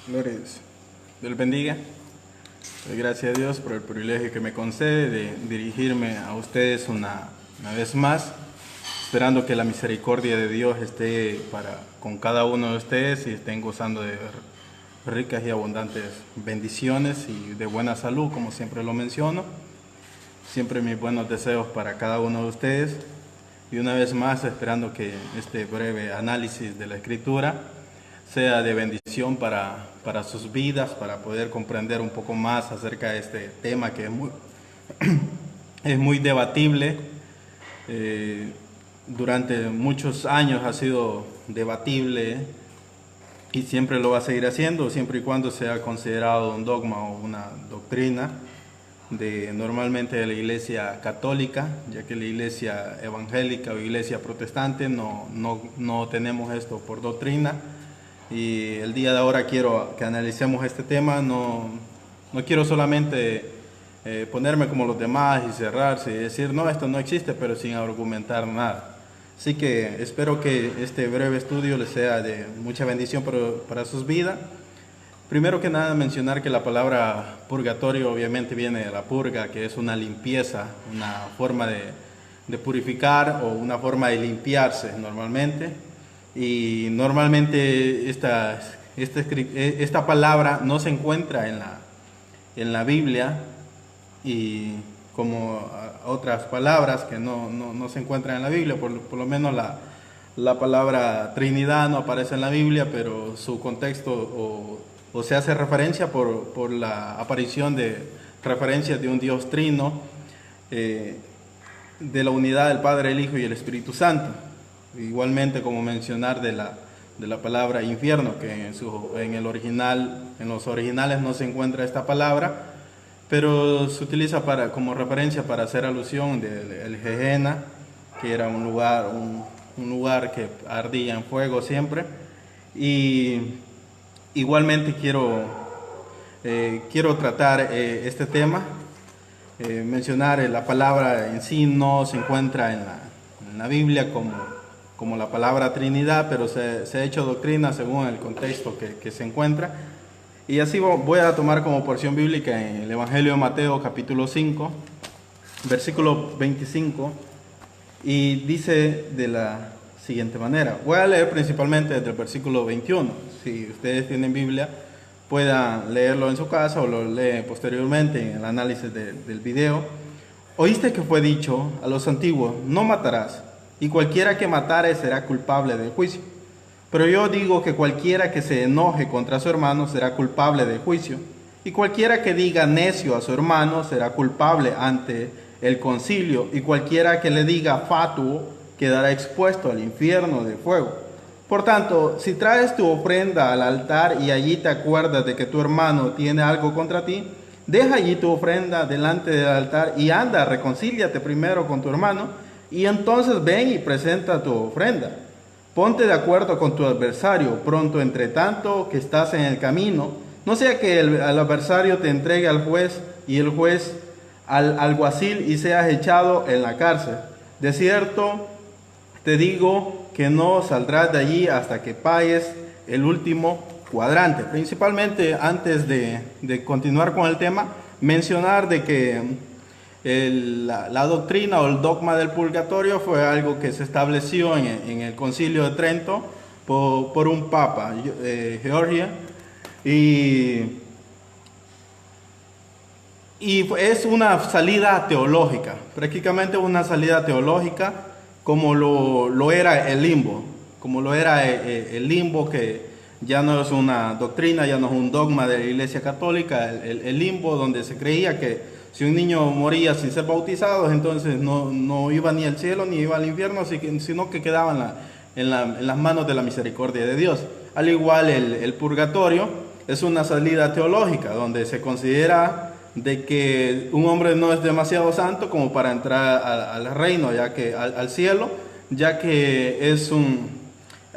Gloria a Dios. Dios les bendiga. Doy gracias a Dios por el privilegio que me concede de dirigirme a ustedes una vez más, esperando que la misericordia de Dios esté con cada uno de ustedes y estén gozando de ricas y abundantes bendiciones y de buena salud, como siempre lo menciono. Siempre mis buenos deseos para cada uno de ustedes. Y una vez más, esperando que este breve análisis de la Escritura sea de bendición para sus vidas, para poder comprender un poco más acerca de este tema que es muy debatible. Durante muchos años ha sido debatible y siempre lo va a seguir haciendo, siempre y cuando sea considerado un dogma o una doctrina normalmente de la iglesia católica, ya que la iglesia evangélica o iglesia protestante no tenemos esto por doctrina. Y el día de ahora quiero que analicemos este tema. No quiero solamente ponerme como los demás y cerrarse y decir, no, esto no existe, pero sin argumentar nada. Así que espero que este breve estudio les sea de mucha bendición para sus vidas. Primero que nada, mencionar que la palabra purgatorio obviamente viene de la purga, que es una limpieza, una forma de purificar o una forma de limpiarse normalmente. Y normalmente esta palabra no se encuentra en la Biblia, y como otras palabras que no se encuentran en la Biblia, por lo menos la palabra Trinidad no aparece en la Biblia, pero su contexto o se hace referencia por la aparición de referencias de un Dios trino, de la unidad del Padre, el Hijo y el Espíritu Santo. Igualmente como mencionar de la palabra infierno, que en los originales no se encuentra esta palabra, pero se utiliza como referencia para hacer alusión del Gehenna, que era un lugar que ardía en fuego siempre. Y igualmente quiero tratar este tema, mencionar la palabra en sí no se encuentra en la Biblia como la palabra Trinidad, pero se ha hecho doctrina según el contexto que se encuentra. Y así voy a tomar como porción bíblica en el Evangelio de Mateo capítulo 5, versículo 25, y dice de la siguiente manera. Voy a leer principalmente desde el versículo 21. Si ustedes tienen Biblia, puedan leerlo en su casa o lo leen posteriormente en el análisis del video. Oíste que fue dicho a los antiguos, no matarás, y cualquiera que matare será culpable del juicio. Pero yo digo que cualquiera que se enoje contra su hermano será culpable del juicio, y cualquiera que diga necio a su hermano será culpable ante el concilio, y cualquiera que le diga fatuo quedará expuesto al infierno de fuego. Por tanto, si traes tu ofrenda al altar y allí te acuerdas de que tu hermano tiene algo contra ti, deja allí tu ofrenda delante del altar y anda, reconcíliate primero con tu hermano, y entonces ven y presenta tu ofrenda. Ponte de acuerdo con tu adversario pronto, entre tanto que estás en el camino, no sea que el adversario te entregue al juez y el juez al alguacil y seas echado en la cárcel. De cierto, te digo que no saldrás de allí hasta que pagues el último cuadrante. Principalmente, antes de continuar con el tema, mencionar de que la doctrina o el dogma del purgatorio fue algo que se estableció en el Concilio de Trento por un papa, Georgia, y es una salida teológica, prácticamente una salida teológica, como lo era el limbo, el limbo, que ya no es una doctrina, ya no es un dogma de la Iglesia Católica, el limbo, donde se creía que si un niño moría sin ser bautizado, entonces no iba ni al cielo ni iba al infierno, sino que quedaba en las manos de la misericordia de Dios. Al igual el purgatorio es una salida teológica, donde se considera de que un hombre no es demasiado santo como para entrar al reino, al cielo, ya que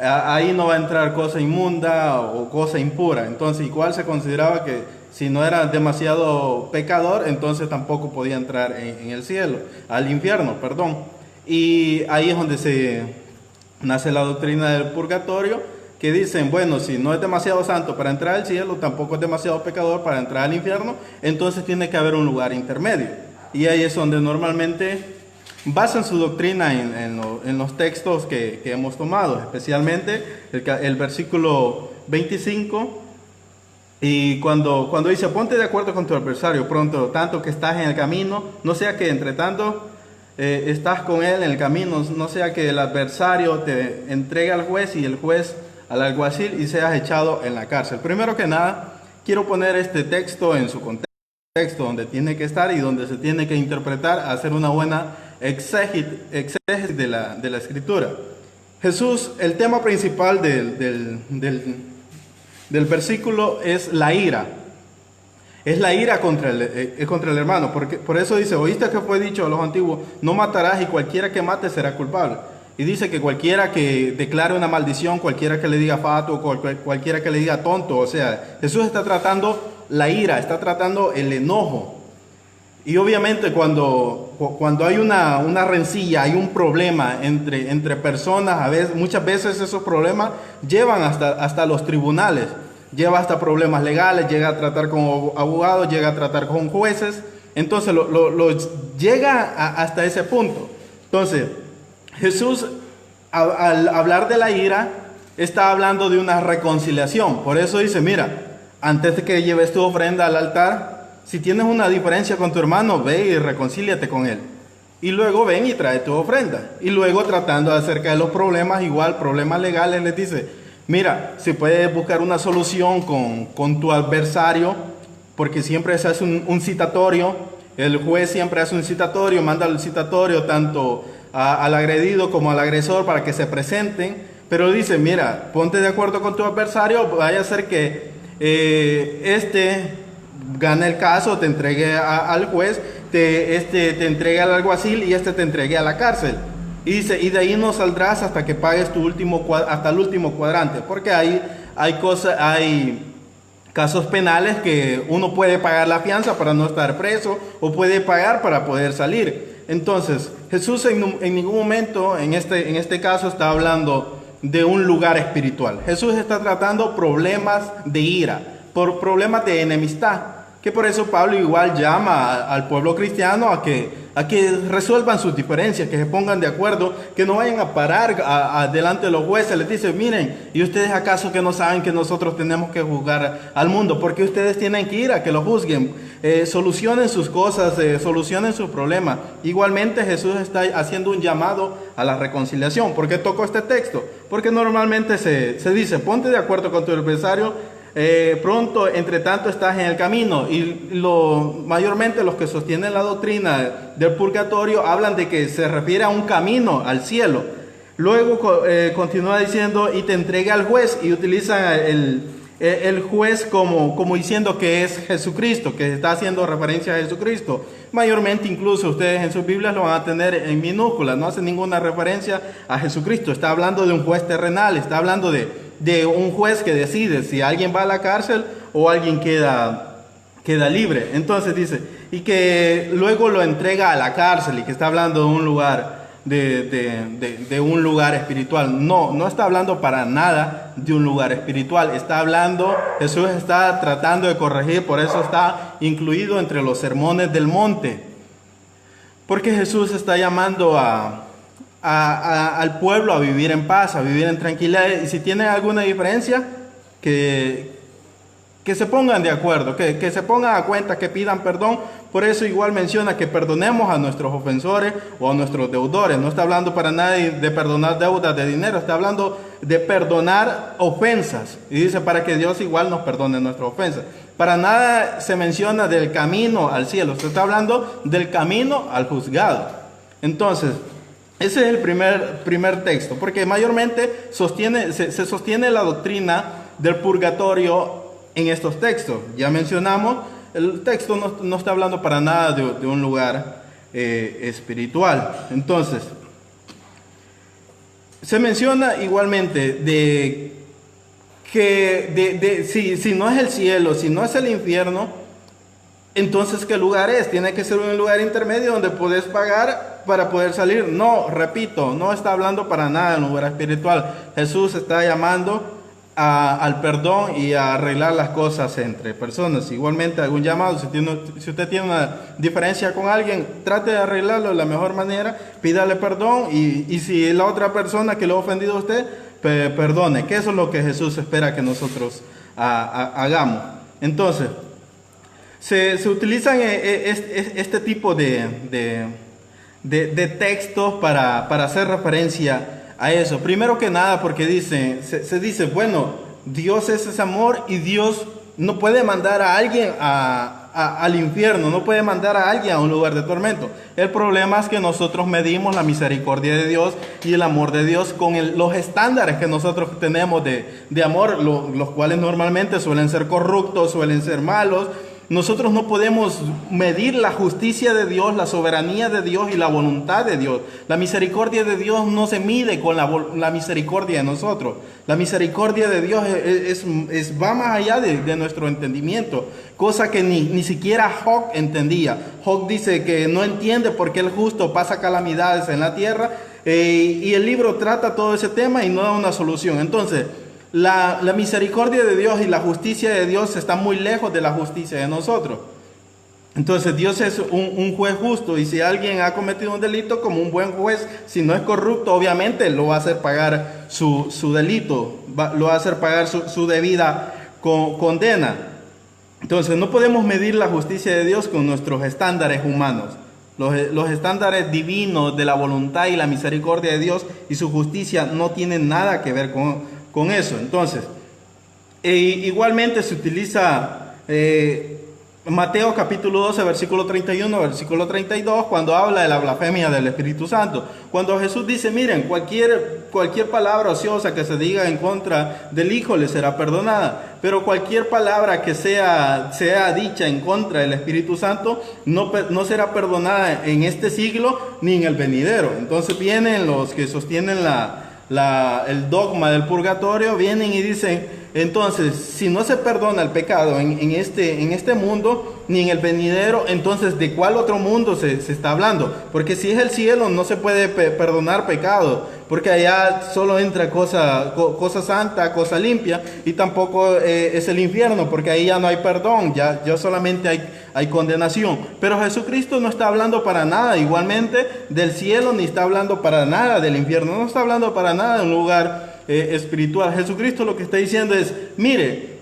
ahí no va a entrar cosa inmunda o cosa impura. Entonces, igual se consideraba que si no era demasiado pecador, entonces tampoco podía entrar en el cielo, al infierno, perdón. Y ahí es donde se nace la doctrina del purgatorio, que dicen, bueno, si no es demasiado santo para entrar al cielo, tampoco es demasiado pecador para entrar al infierno, entonces tiene que haber un lugar intermedio. Y ahí es donde normalmente basan su doctrina en los textos que hemos tomado, especialmente el versículo 25. Y cuando dice, ponte de acuerdo con tu adversario pronto, tanto que estás en el camino, no sea que entre tanto estás con él en el camino, no sea que el adversario te entregue al juez y el juez al alguacil y seas echado en la cárcel. Primero que nada, quiero poner este texto en su contexto, donde tiene que estar y donde se tiene que interpretar, hacer una buena exégesis de la escritura. Jesús, el tema principal del versículo es la ira. Es la ira contra el hermano. Por eso dice, oíste que fue dicho a los antiguos, no matarás y cualquiera que mate será culpable. Y dice que cualquiera que declare una maldición, cualquiera que le diga fatuo, cualquiera que le diga tonto. O sea, Jesús está tratando la ira, está tratando el enojo. Y obviamente cuando hay una rencilla, hay un problema entre personas, muchas veces esos problemas llevan hasta los tribunales, lleva hasta problemas legales, llega a tratar con abogados, llega a tratar con jueces, entonces lo llega hasta ese punto. Entonces, Jesús al hablar de la ira, está hablando de una reconciliación. Por eso dice, mira, antes de que lleves tu ofrenda al altar, si tienes una diferencia con tu hermano, ve y reconcíliate con él. Y luego ven y trae tu ofrenda. Y luego tratando acerca de los problemas, igual problemas legales, les dice, mira, si puedes buscar una solución con tu adversario, porque siempre se hace un citatorio, el juez siempre hace un citatorio, manda el citatorio tanto al agredido como al agresor para que se presenten, pero dice, mira, ponte de acuerdo con tu adversario, vaya a ser que gane el caso, te entregue al juez, te entregue al alguacil y te entregue a la cárcel. Y dice, y de ahí no saldrás hasta que pagues hasta el último cuadrante, porque hay casos penales que uno puede pagar la fianza para no estar preso o puede pagar para poder salir. Entonces, Jesús en ningún momento en este caso está hablando de un lugar espiritual. Jesús está tratando problemas de ira, por problemas de enemistad, que por eso Pablo igual llama al pueblo cristiano a que resuelvan sus diferencias, que se pongan de acuerdo, que no vayan a parar delante de los jueces. Les dice, miren, ¿y ustedes acaso que no saben que nosotros tenemos que juzgar al mundo? ¿Por qué ustedes tienen que ir a que lo juzguen? Solucionen sus cosas, solucionen sus problemas. Igualmente Jesús está haciendo un llamado a la reconciliación. ¿Por qué toco este texto? Porque normalmente se dice, ponte de acuerdo con tu adversario, pronto, entre tanto estás en el camino. Y mayormente los que sostienen la doctrina del purgatorio hablan de que se refiere a un camino al cielo. Luego continúa diciendo, y te entrega al juez, y utilizan el juez como diciendo que es Jesucristo, que está haciendo referencia a Jesucristo. Mayormente incluso ustedes en sus Biblias lo van a tener en minúsculas, no hace ninguna referencia a Jesucristo. Está hablando de un juez terrenal, está hablando de un juez que decide si alguien va a la cárcel o alguien queda libre. Entonces dice, y que luego lo entrega a la cárcel, y que está hablando de un lugar de un lugar espiritual. No está hablando para nada de un lugar espiritual. Jesús está tratando de corregir, por eso está incluido entre los sermones del monte, porque Jesús está llamando al pueblo a vivir en paz, a vivir en tranquilidad. Y si tienen alguna diferencia, que se pongan de acuerdo, que se pongan a cuenta, que pidan perdón. Por eso igual menciona que perdonemos a nuestros ofensores o a nuestros deudores. No está hablando para nada de perdonar deudas de dinero, está hablando de perdonar ofensas. Y dice, para que Dios igual nos perdone nuestras ofensas. Para nada se menciona del camino al cielo, se está hablando del camino al juzgado. Entonces, ese es el primer texto, porque mayormente se sostiene la doctrina del purgatorio en estos textos. Ya mencionamos, el texto no está hablando para nada de un lugar espiritual. Entonces, se menciona igualmente si no es el cielo, si no es el infierno, entonces ¿qué lugar es? Tiene que ser un lugar intermedio donde puedes pagar para poder salir. No, repito, no está hablando para nada de un lugar espiritual. Jesús está llamando al perdón y a arreglar las cosas entre personas. Igualmente, algún llamado, si usted tiene una diferencia con alguien, trate de arreglarlo de la mejor manera, pídale perdón y si la otra persona que lo ha ofendido a usted, perdone, que eso es lo que Jesús espera que nosotros hagamos. Entonces, se utilizan este tipo de textos para hacer referencia a eso. Primero que nada, porque se dice, bueno, Dios es ese amor y Dios no puede mandar a alguien al infierno, no puede mandar a alguien a un lugar de tormento. El problema es que nosotros medimos la misericordia de Dios y el amor de Dios con los estándares que nosotros tenemos de amor, los cuales normalmente suelen ser corruptos, suelen ser malos. Nosotros no podemos medir la justicia de Dios, la soberanía de Dios y la voluntad de Dios. La misericordia de Dios no se mide con la misericordia de nosotros. La misericordia de Dios va más allá de nuestro entendimiento, cosa que ni siquiera Job entendía. Job dice que no entiende por qué el justo pasa calamidades en la tierra, y el libro trata todo ese tema y no da una solución. Entonces, la misericordia de Dios y la justicia de Dios están muy lejos de la justicia de nosotros. Entonces Dios es un juez justo, y si alguien ha cometido un delito, como un buen juez, si no es corrupto, obviamente lo va a hacer pagar su delito, lo va a hacer pagar su debida condena. Entonces no podemos medir la justicia de Dios con nuestros estándares humanos. Los estándares divinos de la voluntad y la misericordia de Dios y su justicia no tienen nada que ver con eso. Entonces, igualmente se utiliza Mateo capítulo 12, versículo 31, versículo 32, cuando habla de la blasfemia del Espíritu Santo. Cuando Jesús dice, miren, cualquier palabra ociosa que se diga en contra del Hijo le será perdonada, pero cualquier palabra que sea dicha en contra del Espíritu Santo no será perdonada en este siglo ni en el venidero. Entonces vienen los que sostienen el dogma del purgatorio, vienen y dicen, entonces, si no se perdona el pecado en este mundo, ni en el venidero, entonces, ¿de cuál otro mundo se está hablando? Porque si es el cielo, no se puede perdonar pecado, porque allá solo entra cosa santa, cosa limpia, y tampoco es el infierno, porque ahí ya no hay perdón, ya solamente hay condenación. Pero Jesucristo no está hablando para nada igualmente del cielo, ni está hablando para nada del infierno, no está hablando para nada de un lugar espiritual. Jesucristo lo que está diciendo es, mire,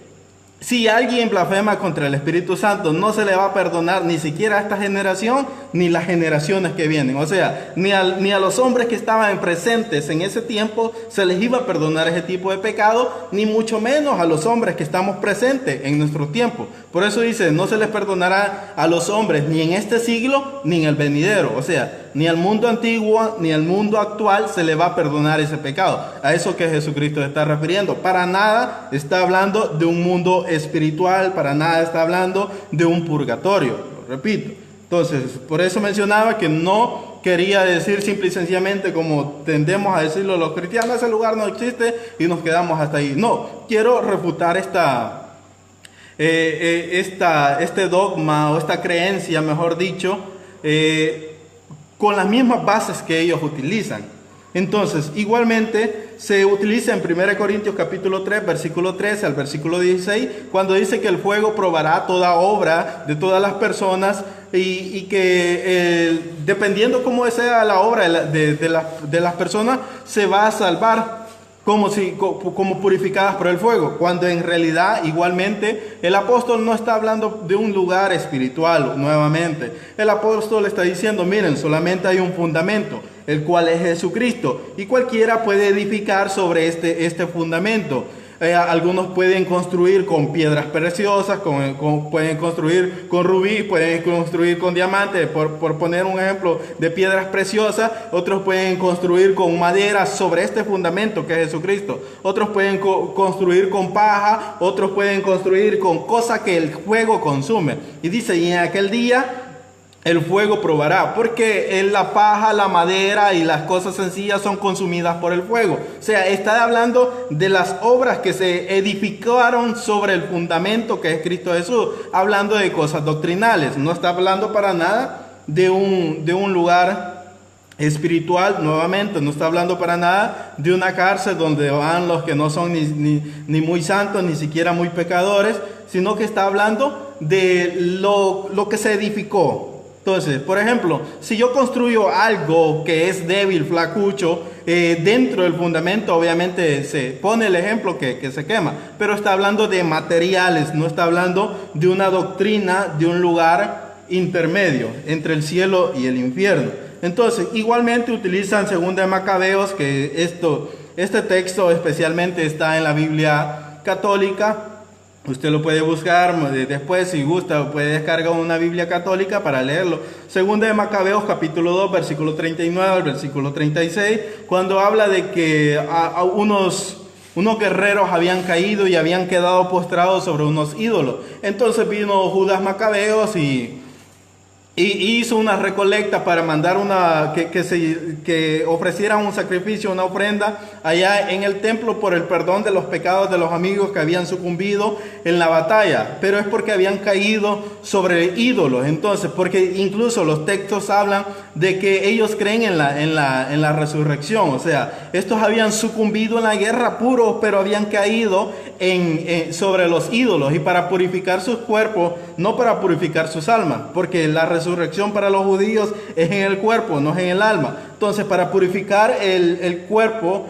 si alguien blasfema contra el Espíritu Santo, no se le va a perdonar ni siquiera a esta generación, ni las generaciones que vienen. O sea, ni a los hombres que estaban presentes en ese tiempo se les iba a perdonar ese tipo de pecado, ni mucho menos a los hombres que estamos presentes en nuestro tiempo. Por eso dice, no se les perdonará a los hombres ni en este siglo, ni en el venidero. O sea, ni al mundo antiguo, ni al mundo actual se le va a perdonar ese pecado. A eso que Jesucristo se está refiriendo. Para nada está hablando de un mundo espiritual, para nada está hablando de un purgatorio, lo repito. Entonces, por eso mencionaba que no quería decir simple y sencillamente como tendemos a decirlo los cristianos, ese lugar no existe y nos quedamos hasta ahí. No, quiero refutar este dogma o esta creencia, mejor dicho, con las mismas bases que ellos utilizan. Entonces, igualmente se utiliza en 1 Corintios capítulo 3, versículo 13 al versículo 16, cuando dice que el fuego probará toda obra de todas las personas y que dependiendo cómo sea la obra de las personas, se va a salvar como purificadas por el fuego, cuando en realidad igualmente el apóstol no está hablando de un lugar espiritual nuevamente. El apóstol está diciendo, miren, solamente hay un fundamento, el cual es Jesucristo, y cualquiera puede edificar sobre este fundamento. Algunos pueden construir con piedras preciosas, pueden construir con rubí, pueden construir con diamantes, por poner un ejemplo de piedras preciosas. Otros pueden construir con madera sobre este fundamento que es Jesucristo. Otros pueden construir con paja, otros pueden construir con cosas que el fuego consume. Y dice, y en aquel día el fuego probará, porque la paja, la madera y las cosas sencillas son consumidas por el fuego. O sea, está hablando de las obras que se edificaron sobre el fundamento que es Cristo Jesús, hablando de cosas doctrinales. No está hablando para nada de un lugar espiritual, nuevamente, no está hablando para nada de una cárcel donde van los que no son ni muy santos, ni siquiera muy pecadores, sino que está hablando de lo que se edificó. Entonces, por ejemplo, si yo construyo algo que es débil, flacucho, dentro del fundamento, obviamente se pone el ejemplo que se quema, pero está hablando de materiales, no está hablando de una doctrina, de un lugar intermedio entre el cielo y el infierno. Entonces, igualmente utilizan 2 de Macabeos, que este texto especialmente está en la Biblia católica. Usted lo puede buscar después, si gusta, puede descargar una Biblia católica para leerlo. 2 de Macabeos, capítulo 2, versículo 39 al versículo 36, cuando habla de que unos guerreros habían caído y habían quedado postrados sobre unos ídolos. Entonces vino Judas Macabeos y hizo una recolecta para mandar que ofrecieran un sacrificio, una ofrenda allá en el templo por el perdón de los pecados de los amigos que habían sucumbido en la batalla, pero es porque habían caído sobre ídolos. Entonces, porque incluso los textos hablan de que ellos creen en la resurrección, o sea, estos habían sucumbido en la guerra puros, pero habían caído sobre los ídolos, y para purificar sus cuerpos, no para purificar sus almas, porque la resurrección para los judíos es en el cuerpo, no es en el alma. Entonces, para purificar el cuerpo,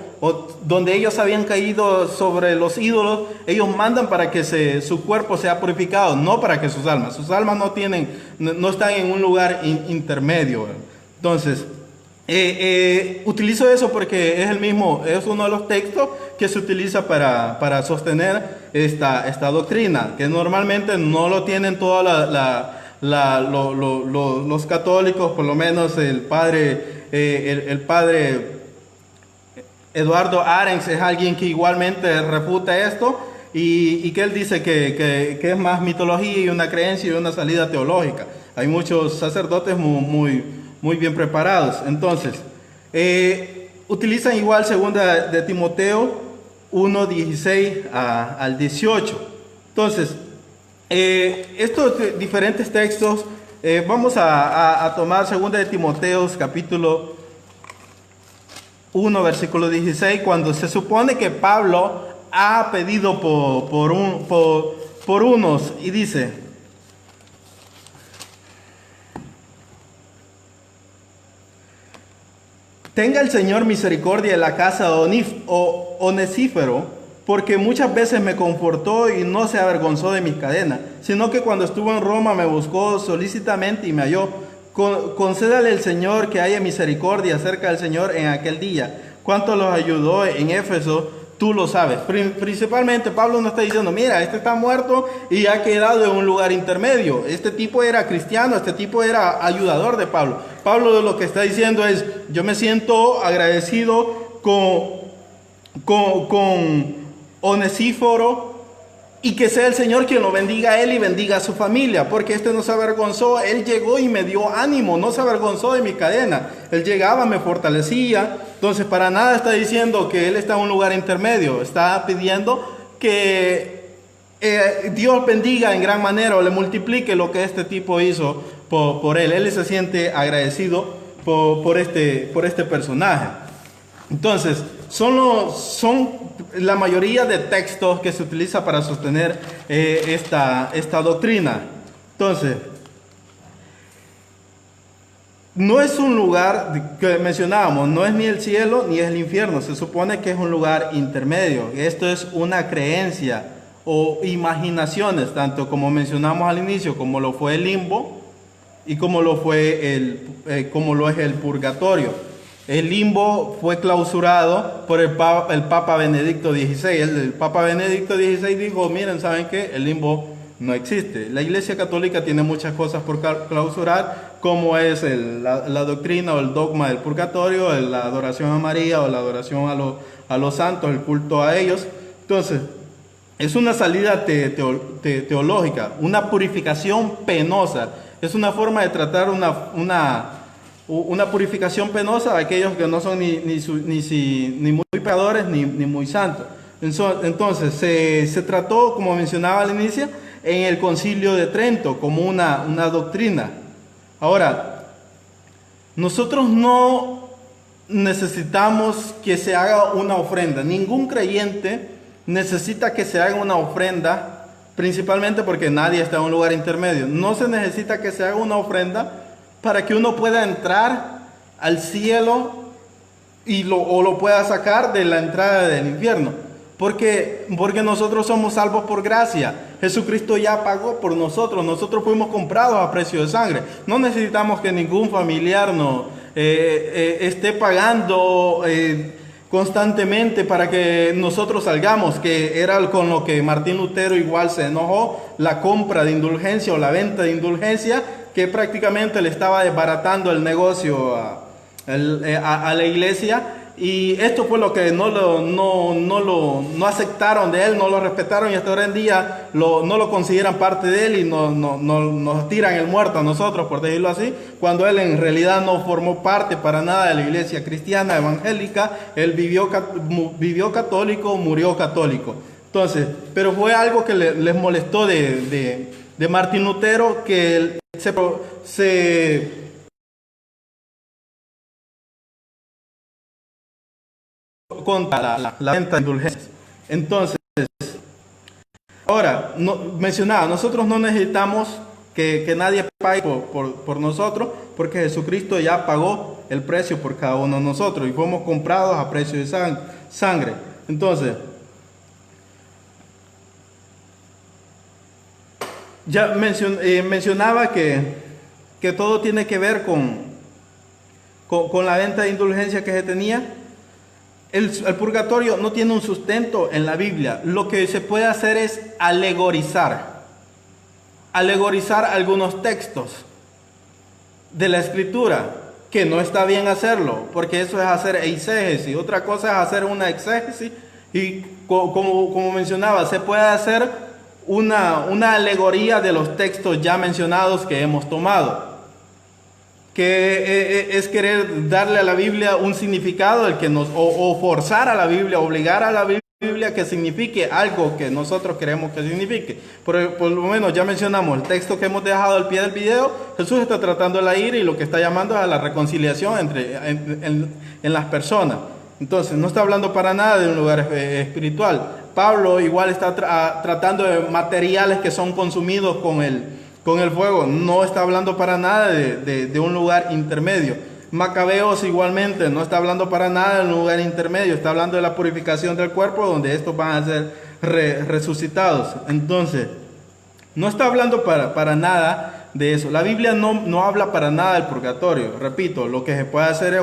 donde ellos habían caído sobre los ídolos, ellos mandan para que su cuerpo sea purificado, no para que sus almas no están en un lugar intermedio. Entonces, utilizo eso porque es uno de los textos que se utiliza para sostener esta doctrina, que normalmente no lo tienen todos los católicos, por lo menos el padre Eduardo Arens es alguien que igualmente refuta esto, y que él dice que es más mitología y una creencia y una salida teológica. Hay muchos sacerdotes muy bien preparados. Entonces, utilizan igual 2 de Timoteo 1:16 al 18. Entonces, estos diferentes textos, vamos a tomar 2 de Timoteo capítulo 1, versículo 16, cuando se supone que Pablo ha pedido por unos, y dice: tenga el Señor misericordia de la casa de Onesíforo, porque muchas veces me confortó y no se avergonzó de mis cadenas, sino que cuando estuvo en Roma me buscó solícitamente y me halló. Concédale el Señor que haya misericordia acerca del Señor en aquel día. Cuánto los ayudó en Éfeso, tú lo sabes. Principalmente Pablo no está diciendo: mira, este está muerto y ha quedado en un lugar intermedio. Este tipo era cristiano, este tipo era ayudador de Pablo. Pablo lo que está diciendo es: yo me siento agradecido con Onesíforo, y que sea el Señor quien lo bendiga a él y bendiga a su familia, porque este no se avergonzó. Él llegó y me dio ánimo, no se avergonzó de mi cadena. Él llegaba, me fortalecía. Entonces, para nada está diciendo que él está en un lugar intermedio. Está pidiendo que Dios bendiga en gran manera o le multiplique lo que este tipo hizo por él. Él se siente agradecido por este personaje. Entonces, son la mayoría de textos que se utiliza para sostener esta doctrina. Entonces, no es un lugar que mencionábamos, no es ni el cielo ni es el infierno. Se supone que es un lugar intermedio. Esto es una creencia o imaginaciones, tanto como mencionamos al inicio, como lo fue el limbo y como lo es el purgatorio. El limbo fue clausurado por el Papa Benedicto XVI. El Papa Benedicto XVI dijo: miren, ¿saben qué? El limbo no existe. La Iglesia Católica tiene muchas cosas por clausurar, como es la doctrina o el dogma del purgatorio, la adoración a María o la adoración a los santos, el culto a ellos. Entonces, es una salida teológica, una purificación penosa. Es una forma de tratar una purificación penosa a aquellos que no son ni muy pecadores ni muy santos. Entonces, se trató, como mencionaba al inicio, en el Concilio de Trento como una doctrina. Ahora, nosotros no necesitamos que se haga una ofrenda. Ningún creyente necesita que se haga una ofrenda, principalmente porque nadie está en un lugar intermedio. No se necesita que se haga una ofrenda para que uno pueda entrar al cielo o lo pueda sacar de la entrada del infierno. Porque nosotros somos salvos por gracia. Jesucristo ya pagó por nosotros. Nosotros fuimos comprados a precio de sangre. No necesitamos que ningún familiar esté pagando constantemente para que nosotros salgamos, que era con lo que Martín Lutero igual se enojó, la compra de indulgencia o la venta de indulgencia, que prácticamente le estaba desbaratando el negocio a la iglesia. Y esto fue lo que no aceptaron de él, no lo respetaron, y hasta ahora en día no lo consideran parte de él y nos tiran el muerto a nosotros, por decirlo así, cuando él en realidad no formó parte para nada de la iglesia cristiana evangélica. Él vivió católico, murió católico. Entonces, pero fue algo que les molestó de Martín Lutero, que él se contra la venta de indulgencias. Entonces, ahora, nosotros no necesitamos que nadie pague por nosotros, porque Jesucristo ya pagó el precio por cada uno de nosotros y fuimos comprados a precio de sangre. Entonces, ya mencionaba que todo tiene que ver con la venta de indulgencia que se tenía. El purgatorio no tiene un sustento en la Biblia. Lo que se puede hacer es alegorizar algunos textos de la Escritura, que no está bien hacerlo, porque eso es hacer eisegesis. Otra cosa es hacer una exégesis, y como mencionaba, se puede hacer una alegoría de los textos ya mencionados que hemos tomado, que es querer darle a la Biblia un significado, o forzar a la Biblia, obligar a la Biblia que signifique algo que nosotros queremos que signifique. Por lo menos ya mencionamos el texto que hemos dejado al pie del video. Jesús está tratando la ira y lo que está llamando a la reconciliación en las personas. Entonces no está hablando para nada de un lugar espiritual. Pablo igual está tratando de materiales que son consumidos con el fuego. No está hablando para nada de un lugar intermedio. Macabeos igualmente no está hablando para nada de un lugar intermedio. Está hablando de la purificación del cuerpo, donde estos van a ser resucitados. Entonces, no está hablando para nada de eso. La Biblia no habla para nada del purgatorio. Repito, lo que se puede hacer es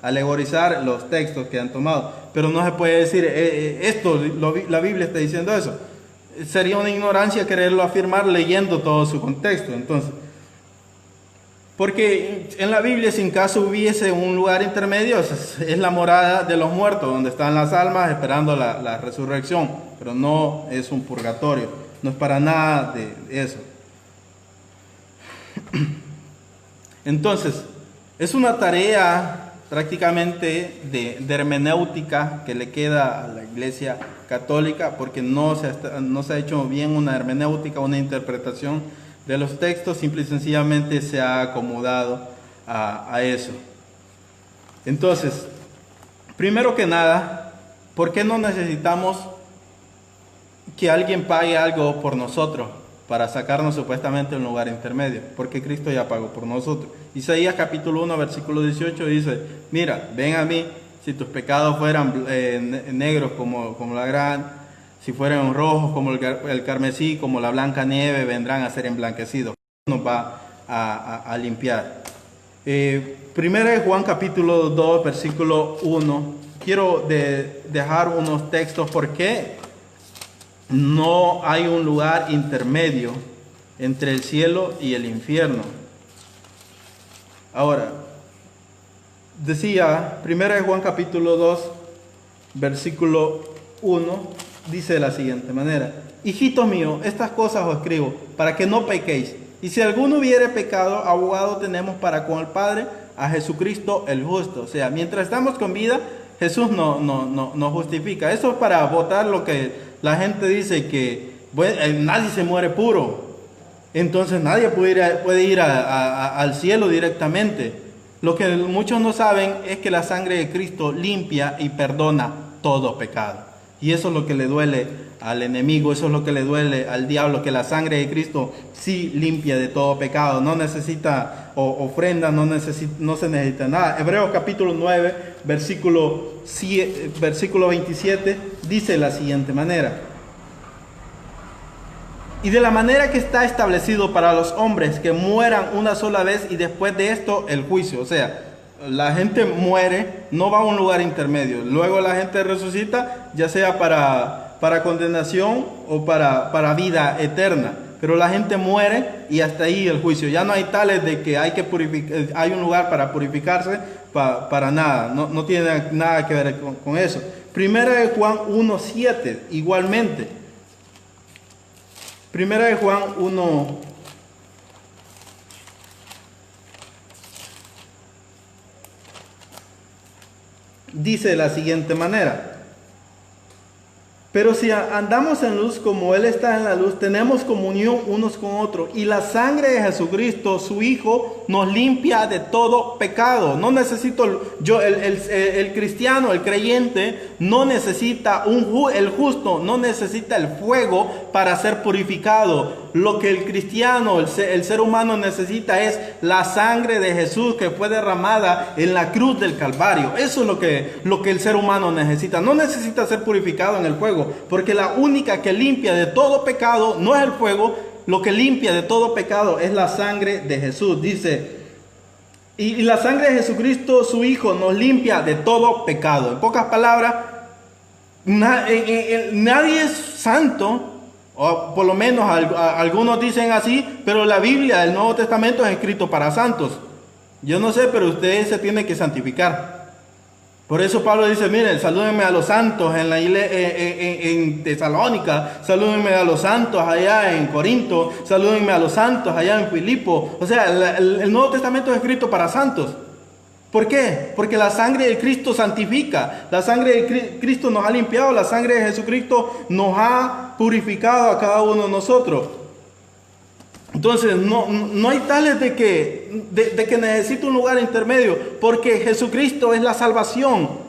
alegorizar los textos que han tomado. Pero no se puede decir, la Biblia está diciendo eso. Sería una ignorancia quererlo afirmar leyendo todo su contexto. Entonces, porque en la Biblia, si en caso hubiese un lugar intermedio, es la morada de los muertos, donde están las almas esperando la resurrección, pero no es un purgatorio, no es para nada de eso. Entonces, es una tarea prácticamente de hermenéutica que le queda a la Iglesia Católica, porque no se ha hecho bien una hermenéutica, una interpretación de los textos, simple y sencillamente se ha acomodado a eso. Entonces, primero que nada, ¿por qué no necesitamos que alguien pague algo por nosotros para sacarnos supuestamente en un lugar intermedio? Porque Cristo ya pagó por nosotros. Isaías capítulo 1, versículo 18 dice: mira, ven a mí, si tus pecados fueran negros como la gran, si fueran rojos como el carmesí, como la blanca nieve, vendrán a ser emblanquecidos. Nos va a limpiar. Primero de Juan capítulo 2, versículo 1. Quiero dejar unos textos porque no hay un lugar intermedio entre el cielo y el infierno. Ahora, decía, primero de Juan capítulo 2, versículo 1, dice de la siguiente manera: hijitos míos, estas cosas os escribo para que no pequéis. Y si alguno hubiere pecado, abogado tenemos para con el Padre, a Jesucristo el justo. O sea, mientras estamos con vida, Jesús nos justifica. Eso es para votar lo que la gente dice, que nadie se muere puro. entonces nadie puede ir al cielo directamente. Lo que muchos no saben es que la sangre de Cristo limpia y perdona todo pecado. Y eso es lo que le duele al enemigo, eso es lo que le duele al diablo, que la sangre de Cristo sí limpia de todo pecado. No necesita ofrenda, no se necesita nada. Hebreos capítulo 9, versículo 27, dice de la siguiente manera: y de la manera que está establecido para los hombres que mueran una sola vez y después de esto el juicio. O sea, la gente muere, no va a un lugar intermedio. Luego la gente resucita, ya sea para condenación o para vida eterna. Pero la gente muere y hasta ahí el juicio. Ya no hay tales de que hay un lugar para purificarse, para nada. No tiene nada que ver con eso. Primera de Juan 1:7, igualmente. Primera de Juan 1, dice de la siguiente manera: pero si andamos en luz como Él está en la luz, tenemos comunión unos con otros, y la sangre de Jesucristo, su Hijo, nos limpia de todo pecado. No necesito, el cristiano, el creyente, no necesita el justo, no necesita el fuego para ser purificado. Lo que el cristiano, el ser humano necesita es la sangre de Jesús que fue derramada en la cruz del Calvario. Eso es lo que el ser humano necesita. No necesita ser purificado en el fuego, porque la única que limpia de todo pecado no es el fuego. Lo que limpia de todo pecado es la sangre de Jesús. Dice, y la sangre de Jesucristo, su Hijo, nos limpia de todo pecado. En pocas palabras, nadie es santo. O por lo menos algunos dicen así, pero la Biblia, el Nuevo Testamento, es escrito para santos. Yo no sé, pero usted se tiene que santificar. Por eso Pablo dice, miren, salúdenme a los santos en la iglesia, en Tesalónica, salúdenme a los santos allá en Corinto, salúdenme a los santos allá en Filipo. O sea, el Nuevo Testamento es escrito para santos. ¿Por qué? Porque la sangre de Cristo santifica, la sangre de Cristo nos ha limpiado, la sangre de Jesucristo nos ha purificado a cada uno de nosotros. Entonces no hay tales de que necesite un lugar intermedio, porque Jesucristo es la salvación.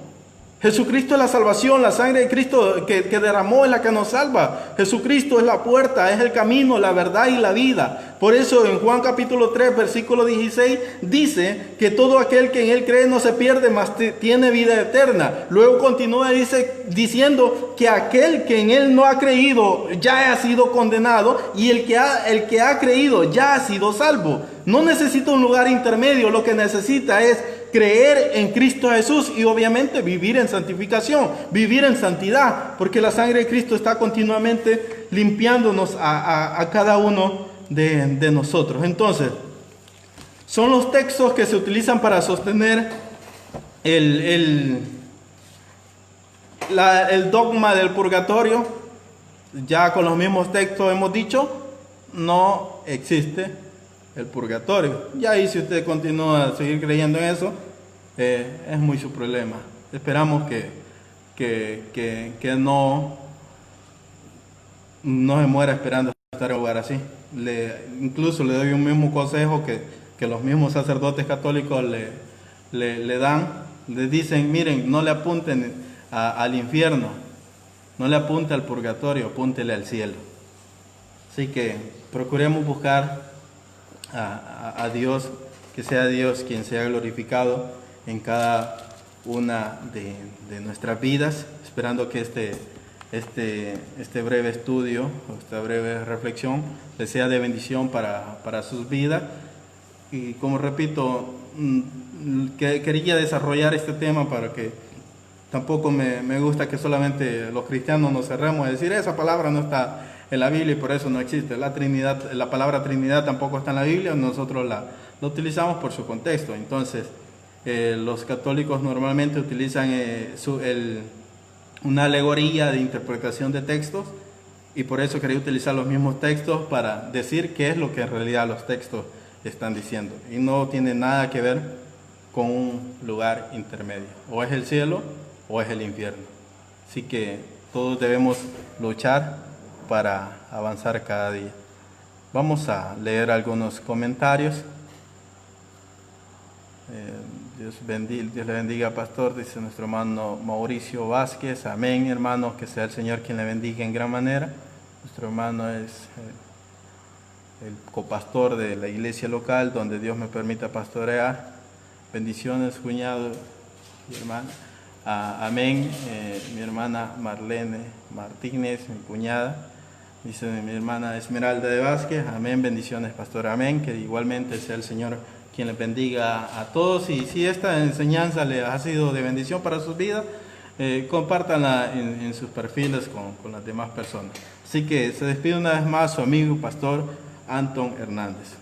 Jesucristo es la salvación, la sangre de Cristo que derramó es la que nos salva. Jesucristo es la puerta, es el camino, la verdad y la vida. Por eso en Juan capítulo 3, versículo 16, dice que todo aquel que en Él cree no se pierde, mas tiene vida eterna. Luego continúa diciendo que aquel que en Él no ha creído ya ha sido condenado, y el que ha creído ya ha sido salvo. No necesita un lugar intermedio, lo que necesita es creer en Cristo Jesús y obviamente vivir en santificación, vivir en santidad, porque la sangre de Cristo está continuamente limpiándonos a cada uno de nosotros. Entonces, son los textos que se utilizan para sostener el dogma del purgatorio. Ya con los mismos textos hemos dicho, no existe el purgatorio. Y ahí, si usted continúa a seguir creyendo en eso, es muy su problema. Esperamos que no se muera esperando estar en un lugar así. Incluso le doy un mismo consejo que los mismos sacerdotes católicos le dan. Le dicen, miren, no le apunten al infierno, no le apunte al purgatorio, apúntele al cielo. Así que procuremos buscar a Dios, que sea Dios quien sea glorificado en cada una de nuestras vidas, esperando que este breve estudio, esta breve reflexión les sea de bendición para sus vidas. Y como repito, quería desarrollar este tema para que tampoco me gusta que solamente los cristianos nos cerremos a decir esa palabra no está en la Biblia y por eso no existe. La Trinidad, la palabra Trinidad tampoco está en la Biblia, nosotros la utilizamos por su contexto. Entonces, los católicos normalmente utilizan una alegoría de interpretación de textos, y por eso quería utilizar los mismos textos para decir qué es lo que en realidad los textos están diciendo. Y no tiene nada que ver con un lugar intermedio. O es el cielo o es el infierno. Así que todos debemos luchar para avanzar cada día. Vamos a leer algunos comentarios. Dios le bendiga, pastor, dice nuestro hermano Mauricio Vázquez. Amén, hermano, que sea el Señor quien le bendiga en gran manera. Nuestro hermano es el copastor de la iglesia local donde Dios me permita pastorear. Bendiciones, cuñado y hermana. Amén. Mi hermana Marlene Martínez, mi cuñada. Dice mi hermana Esmeralda de Vázquez. Amén. Bendiciones, pastor. Amén. Que igualmente sea el Señor quien les bendiga a todos. Y si esta enseñanza les ha sido de bendición para sus vidas, compártanla en sus perfiles con las demás personas. Así que se despide una vez más su amigo pastor Anton Hernández.